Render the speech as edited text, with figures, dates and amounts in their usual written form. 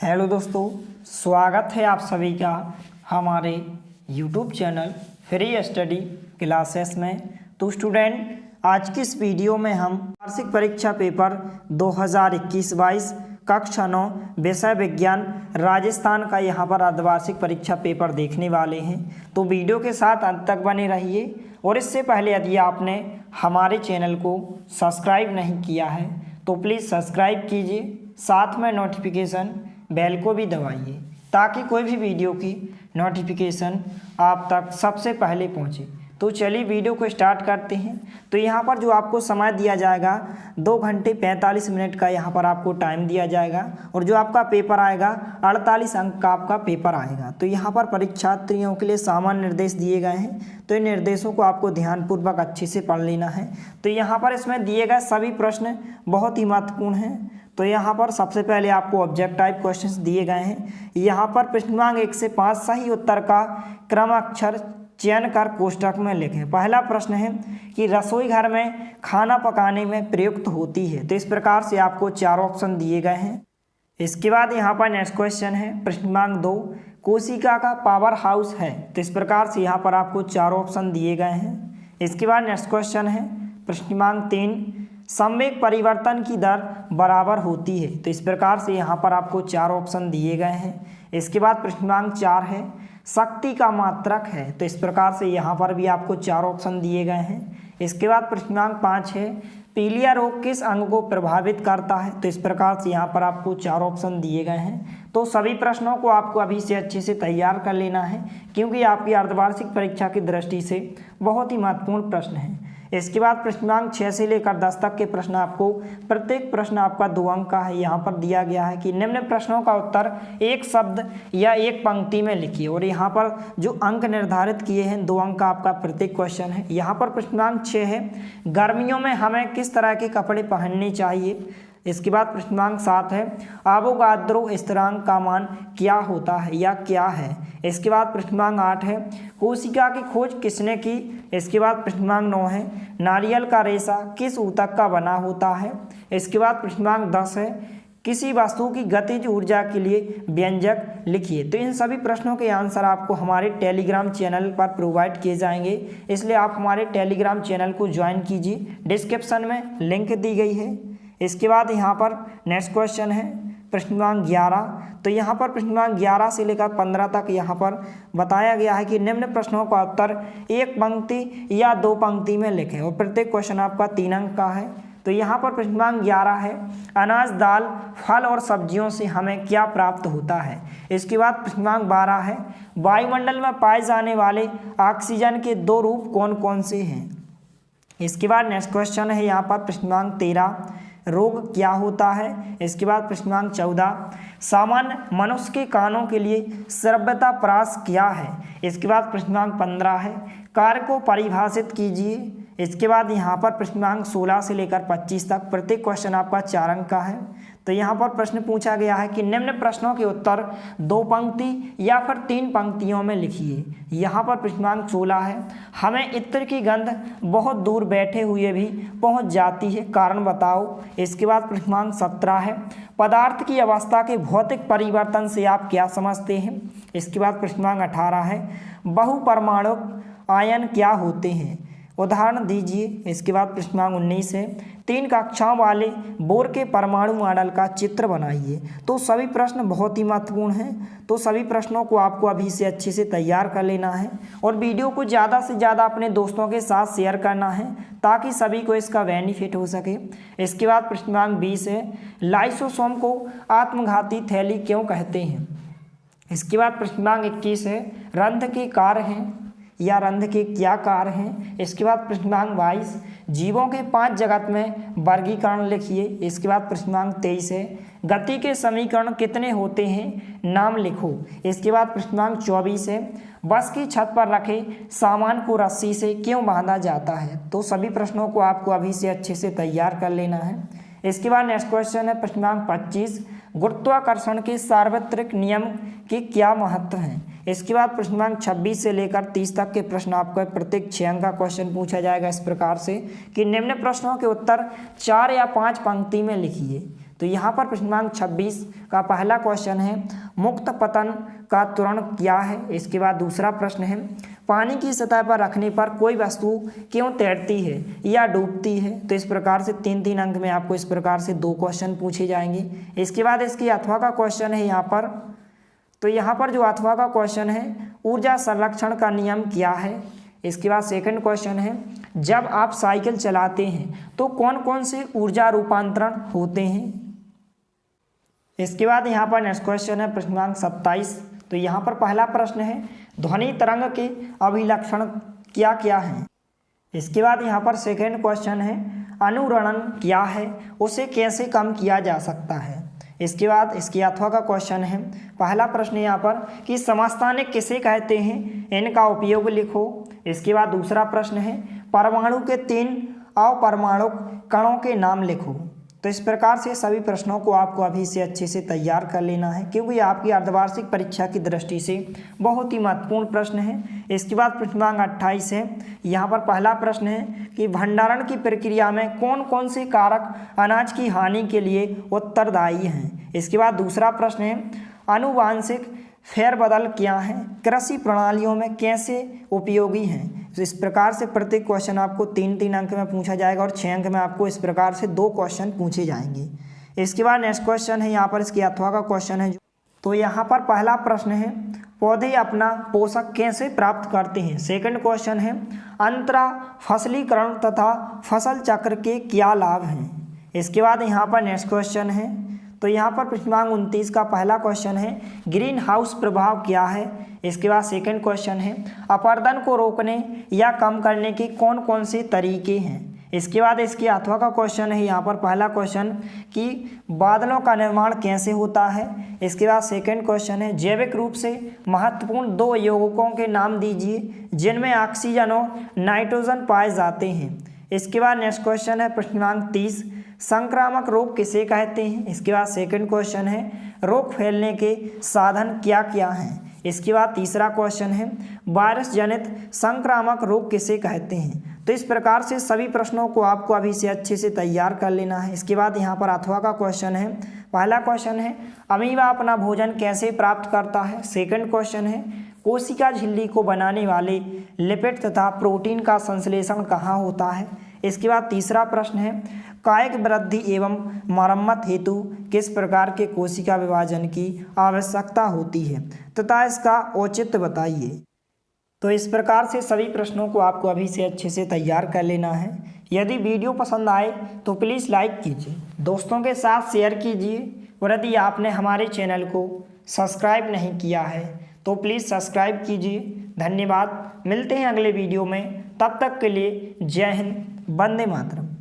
Hello दोस्तों, स्वागत है आप सभी का हमारे YouTube channel free study classes में। तो स्टूडेंट, आज की इस वीडियो में हम वार्षिक परीक्षा पेपर 2021-22 कक्षा 9 विषय विज्ञान राजस्थान का यहाँ पर अर्धवार्षिक परीक्षा पेपर देखने वाले हैं। तो वीडियो के साथ अंत तक बने रहिए। और इससे पहले यदि आपने हमारे चैनल को सब्सक्राइब नहीं किया है तो प्लीज़ सब्सक्राइब कीजिए, साथ में नोटिफिकेशन बेल को भी दबाइए ताकि कोई भी वीडियो की नोटिफिकेशन आप तक सबसे पहले पहुंचे। तो चलिए वीडियो को स्टार्ट करते हैं। तो यहाँ पर जो आपको समय दिया जाएगा 2 घंटे 45 मिनट का यहाँ पर आपको टाइम दिया जाएगा और जो आपका पेपर आएगा 48 अंक का आपका पेपर आएगा। तो यहाँ पर परीक्षार्थियों के लिए सामान्य निर्देश दिए गए हैं, तो इन निर्देशों को आपको ध्यानपूर्वक अच्छे से पढ़ लेना है। तो यहाँ पर इसमें दिए गए सभी प्रश्न बहुत ही महत्वपूर्ण हैं। तो यहाँ पर सबसे पहले आपको ऑब्जेक्ट टाइप क्वेश्चंस दिए गए हैं। यहाँ पर प्रश्नांक 1 से 5 सही उत्तर का क्रमाक्षर चयन कर कोष्ठक में लिखें। पहला प्रश्न है कि रसोई घर में खाना पकाने में प्रयुक्त होती है। तो इस प्रकार से आपको 4 ऑप्शन दिए गए हैं। इसके बाद यहाँ पर नेक्स्ट क्वेश्चन है प्रश्नांक 2, कोशिका का पावर हाउस है। तो इस प्रकार से यहाँ पर आपको 4 ऑप्शन दिए गए हैं। इसके बाद नेक्स्ट क्वेश्चन है प्रश्नांक 3, संवेग परिवर्तन की दर बराबर होती है। तो इस प्रकार से यहाँ पर आपको 4 ऑप्शन दिए गए हैं। इसके बाद प्रश्नांक 4 है शक्ति का मात्रक है। तो इस प्रकार से यहाँ पर भी आपको 4 ऑप्शन दिए गए हैं। इसके बाद प्रश्नांक 5 है पीलिया रोग किस अंग को प्रभावित करता है। तो इस प्रकार से यहाँ पर आपको 4 ऑप्शन दिए गए हैं। तो सभी प्रश्नों को आपको अभी से अच्छे से तैयार कर लेना है क्योंकि आपकी अर्धवार्षिक परीक्षा की दृष्टि से बहुत ही महत्वपूर्ण प्रश्न है। इसके बाद प्रश्नांक 6 से लेकर 10 तक के प्रश्न आपको प्रत्येक प्रश्न आपका 2 अंक का है। यहाँ पर दिया गया है कि निम्न प्रश्नों का उत्तर एक शब्द या एक पंक्ति में लिखिए और यहाँ पर जो अंक निर्धारित किए हैं 2 अंक का आपका प्रत्येक क्वेश्चन है। यहाँ पर प्रश्नांक 6 है गर्मियों में हमें किस तरह के कपड़े पहनने चाहिए। इसके बाद प्रश्नांक 7 है अवोगाद्रो स्थिरांक का मान क्या होता है या क्या है। इसके बाद प्रश्नांक 8 है कोशिका की खोज किसने की। इसके बाद प्रश्नांक 9 है नारियल का रेशा किस ऊतक का बना होता है। इसके बाद प्रश्नांक 10 है किसी वस्तु की गतिज ऊर्जा के लिए व्यंजक लिखिए। तो इन सभी प्रश्नों के आंसर आपको हमारे टेलीग्राम चैनल पर प्रोवाइड किए जाएंगे, इसलिए आप हमारे टेलीग्राम चैनल को ज्वाइन कीजिए, डिस्क्रिप्शन में लिंक दी गई है। इसके बाद यहाँ पर नेक्स्ट क्वेश्चन है प्रश्नांक 11। तो यहाँ पर प्रश्नांक 11 से लेकर 15 तक यहाँ पर बताया गया है कि निम्न प्रश्नों का उत्तर एक पंक्ति या 2 पंक्ति में लिखें और प्रत्येक क्वेश्चन आपका 3 अंक का है। तो यहाँ पर प्रश्नांक 11 है अनाज दाल फल और सब्जियों से हमें क्या प्राप्त होता है। इसके बाद प्रश्नांक 12 है वायुमंडल में पाए जाने वाले ऑक्सीजन के 2 रूप कौन कौन से हैं। इसके बाद नेक्स्ट क्वेश्चन है यहाँ पर प्रश्नांक 13 रोग क्या होता है। इसके बाद प्रश्नांक 14 सामान्य मनुष्य के कानों के लिए श्रव्यता प्रास क्या है। इसके बाद प्रश्नांक 15 है कार्य को परिभाषित कीजिए। इसके बाद यहाँ पर प्रश्नांक 16 से लेकर 25 तक प्रत्येक क्वेश्चन आपका 4 अंक का है। तो यहाँ पर प्रश्न पूछा गया है कि निम्न प्रश्नों के उत्तर 2 पंक्ति या फिर 3 पंक्तियों में लिखिए। यहाँ पर प्रश्नांक 16 है हमें इत्र की गंध बहुत दूर बैठे हुए भी पहुँच जाती है, कारण बताओ। इसके बाद प्रश्नांक 17 है पदार्थ की अवस्था के भौतिक परिवर्तन से आप क्या समझते हैं। इसके बाद प्रश्नांक 18 है बहुपरमाणुक आयन क्या होते हैं, उदाहरण दीजिए। इसके बाद प्रश्नांक 19 है 3 कक्षाओं वाले बोर के परमाणु मॉडल का चित्र बनाइए। तो सभी प्रश्न बहुत ही महत्वपूर्ण हैं, तो सभी प्रश्नों को आपको अभी से अच्छे से तैयार कर लेना है और वीडियो को ज़्यादा से ज़्यादा अपने दोस्तों के साथ शेयर करना है ताकि सभी को इसका बेनिफिट हो सके। इसके बाद प्रश्नांक 20 है लाइसोसोम को आत्मघाती थैली क्यों कहते हैं। इसके बाद प्रश्नांक 21 है रंध्र के कार्य हैं या रंध्र के क्या कार्य हैं। इसके बाद प्रश्नांक 22 जीवों के 5 जगत में वर्गीकरण लिखिए। इसके बाद प्रश्नांक 23 है गति के समीकरण कितने होते हैं, नाम लिखो। इसके बाद प्रश्नांक 24 है बस की छत पर रखे सामान को रस्सी से क्यों बांधा जाता है। तो सभी प्रश्नों को आपको अभी से अच्छे से तैयार कर लेना है। इसके बाद नेक्स्ट क्वेश्चन है प्रश्नांक 25 गुरुत्वाकर्षण के सार्वत्रिक नियम के क्या महत्व हैं। इसके बाद प्रश्नांक 26 से लेकर 30 तक के प्रश्न आपको प्रत्येक 6 अंक का क्वेश्चन पूछा जाएगा इस प्रकार से कि निम्न प्रश्नों के उत्तर 4 या 5 पंक्ति में लिखिए। तो तो यहाँ पर प्रश्न क्रमांक 26 का पहला क्वेश्चन है मुक्त पतन का त्वरण क्या है। इसके बाद दूसरा प्रश्न है पानी की सतह पर रखने पर कोई वस्तु क्यों तैरती है या डूबती है। तो इस प्रकार से 3-3 अंक में आपको इस प्रकार से 2 क्वेश्चन पूछे जाएंगे। इसके बाद इसकी अथवा का क्वेश्चन है यहाँ पर, तो यहाँ पर जो अथवा का क्वेश्चन है ऊर्जा संरक्षण का नियम क्या है। इसके बाद सेकंड क्वेश्चन है जब आप साइकिल चलाते हैं तो कौन कौन से ऊर्जा रूपांतरण होते हैं। इसके बाद यहाँ पर नेक्स्ट क्वेश्चन है प्रश्न क्रमांक 27। तो यहाँ पर पहला प्रश्न है ध्वनि तरंग के अभिलक्षण क्या क्या हैं। इसके बाद यहाँ पर सेकंड क्वेश्चन है अनुरणन क्या है, उसे कैसे कम किया जा सकता है। इसके बाद इसकी अथवा का क्वेश्चन है पहला प्रश्न यहाँ पर कि समस्थानिक किसे कहते हैं, इनका उपयोग लिखो। इसके बाद दूसरा प्रश्न है परमाणु के 3 अपरमाणु कणों के नाम लिखो। तो इस प्रकार से सभी प्रश्नों को आपको अभी से अच्छे से तैयार कर लेना है क्योंकि आपकी अर्धवार्षिक परीक्षा की दृष्टि से बहुत ही महत्वपूर्ण प्रश्न है। इसके बाद प्रश्न क्रमांक 28 है। यहाँ पर पहला प्रश्न है कि भंडारण की प्रक्रिया में कौन कौन से कारक अनाज की हानि के लिए उत्तरदायी हैं। इसके बाद दूसरा प्रश्न है आनुवांशिक फेरबदल क्या है, कृषि प्रणालियों में कैसे उपयोगी हैं। तो इस प्रकार से प्रत्येक क्वेश्चन आपको 3-3 अंक में पूछा जाएगा और 6 अंक में आपको इस प्रकार से 2 क्वेश्चन पूछे जाएंगे। इसके बाद नेक्स्ट क्वेश्चन है यहाँ पर इसकी अथवा का क्वेश्चन है। तो यहाँ पर पहला प्रश्न है पौधे अपना पोषक कैसे प्राप्त करते हैं। सेकंड क्वेश्चन है अंतरा फसलीकरण तथा फसल चक्र के क्या लाभ हैं। इसके बाद यहाँ पर नेक्स्ट क्वेश्चन है। तो यहाँ पर प्रश्न क्रमांक 29 का पहला क्वेश्चन है ग्रीन हाउस प्रभाव क्या है। इसके बाद सेकंड क्वेश्चन है अपरदन को रोकने या कम करने के कौन कौन से तरीके हैं। इसके बाद इसकी अथवा का क्वेश्चन है यहाँ पर पहला क्वेश्चन कि बादलों का निर्माण कैसे होता है। इसके बाद सेकंड क्वेश्चन है जैविक रूप से महत्वपूर्ण 2 यौगिकों के नाम दीजिए जिनमें ऑक्सीजन और नाइट्रोजन पाए जाते हैं। इसके बाद नेक्स्ट क्वेश्चन है प्रश्न क्रमांक 30 संक्रामक रोग किसे कहते हैं। इसके बाद सेकंड क्वेश्चन है रोग फैलने के साधन क्या क्या हैं। इसके बाद तीसरा क्वेश्चन है वायरस जनित संक्रामक रोग किसे कहते हैं। तो इस प्रकार से सभी प्रश्नों को आपको अभी से अच्छे से तैयार कर लेना है। इसके बाद यहाँ पर अथवा का क्वेश्चन है। पहला क्वेश्चन है अमीबा अपना भोजन कैसे प्राप्त करता है। सेकंड क्वेश्चन है कोशिका झिल्ली को बनाने वाले लिपिड तथा प्रोटीन का संश्लेषण कहाँ होता है। इसके बाद तीसरा प्रश्न है कायिक वृद्धि एवं मरम्मत हेतु किस प्रकार के कोशिका विभाजन की आवश्यकता होती है तथा इसका औचित्य बताइए। तो इस प्रकार से सभी प्रश्नों को आपको अभी से अच्छे से तैयार कर लेना है। यदि वीडियो पसंद आए तो प्लीज़ लाइक कीजिए, दोस्तों के साथ शेयर कीजिए और यदि आपने हमारे चैनल को सब्सक्राइब नहीं किया है तो प्लीज़ सब्सक्राइब कीजिए। धन्यवाद, मिलते हैं अगले वीडियो में, तब तक के लिए जय हिंद, वंदे मातरम।